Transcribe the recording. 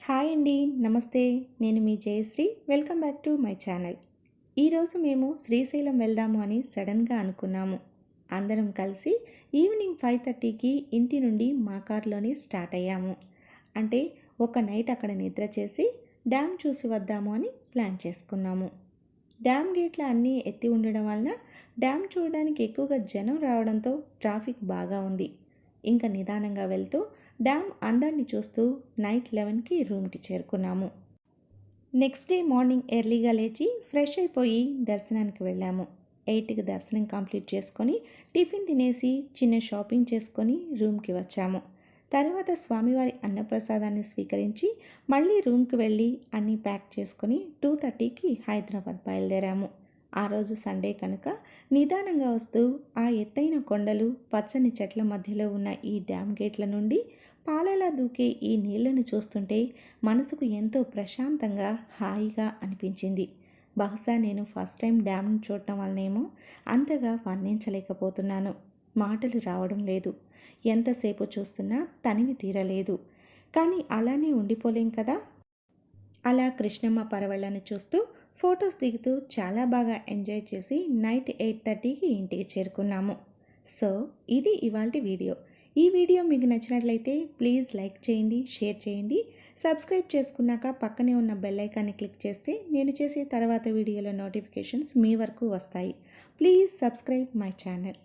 Hi అండి, నమస్తే. నేను మీ Jayasri. Welcome back to my channel. ఈరోజు మేము శ్రీశైలం వెళ్దాము అని సడన్గా అనుకున్నాము. అందరం కలిసి ఈవినింగ్ 5:30కి ఇంటి నుండి మా కార్లోనే స్టార్ట్ అయ్యాము. అంటే ఒక నైట్ అక్కడ నిద్ర చేసి డ్యామ్ చూసి వద్దాము అని ప్లాన్ చేసుకున్నాము. డ్యామ్ గేట్లు అన్నీ ఎత్తి ఉండడం వలన డ్యామ్ చూడడానికి ఎక్కువగా జనం రావడంతో ట్రాఫిక్ బాగా ఉంది. ఇంకా నిదానంగా వెళ్తూ డ్యామ్ అందాన్ని చూస్తూ నైట్ 11కి రూమ్కి చేరుకున్నాము. నెక్స్ట్ డే మార్నింగ్ ఎర్లీగా లేచి ఫ్రెష్ అయిపోయి దర్శనానికి వెళ్ళాము. 8కి దర్శనం కంప్లీట్ చేసుకొని టిఫిన్ తినేసి చిన్న షాపింగ్ చేసుకొని రూమ్కి వచ్చాము. తర్వాత స్వామివారి అన్నప్రసాదాన్ని స్వీకరించి మళ్ళీ రూమ్కి వెళ్ళి అన్నీ ప్యాక్ చేసుకొని 2:30కి హైదరాబాద్ బయలుదేరాము. ఆ రోజు సండే కనుక నిదానంగా వస్తూ ఆ ఎత్తైన కొండలు పచ్చని చెట్ల మధ్యలో ఉన్న ఈ డ్యామ్ గేట్ల నుండి పాలలా దూకే ఈ నీళ్లను చూస్తుంటే మనసుకు ఎంతో ప్రశాంతంగా హాయిగా అనిపించింది. బహుశా నేను ఫస్ట్ టైం డ్యామ్ను చూడటం వల్లనేమో అంతగా వర్ణించలేకపోతున్నాను. మాటలు రావడం లేదు. ఎంతసేపు చూస్తున్నా తనివి తీరలేదు. కానీ అలానే ఉండిపోలేం కదా. అలా కృష్ణమ్మ పరవళ్ళను చూస్తూ ఫొటోస్ దిగుతూ చాలా బాగా ఎంజాయ్ చేసి నైట్ 8:30కి ఇంటికి చేరుకున్నాము. సో ఇది ఇవాల్టి వీడియో. ఈ వీడియో మీకు నచ్చినట్లయితే ప్లీజ్ లైక్ చేయండి, షేర్ చేయండి. సబ్స్క్రైబ్ చేసుకున్నాక పక్కనే ఉన్న బెల్ ఐకాన్ని క్లిక్ చేస్తే నేను చేసే తర్వాత వీడియోల నోటిఫికేషన్స్ మీ వరకు వస్తాయి. Please subscribe my channel.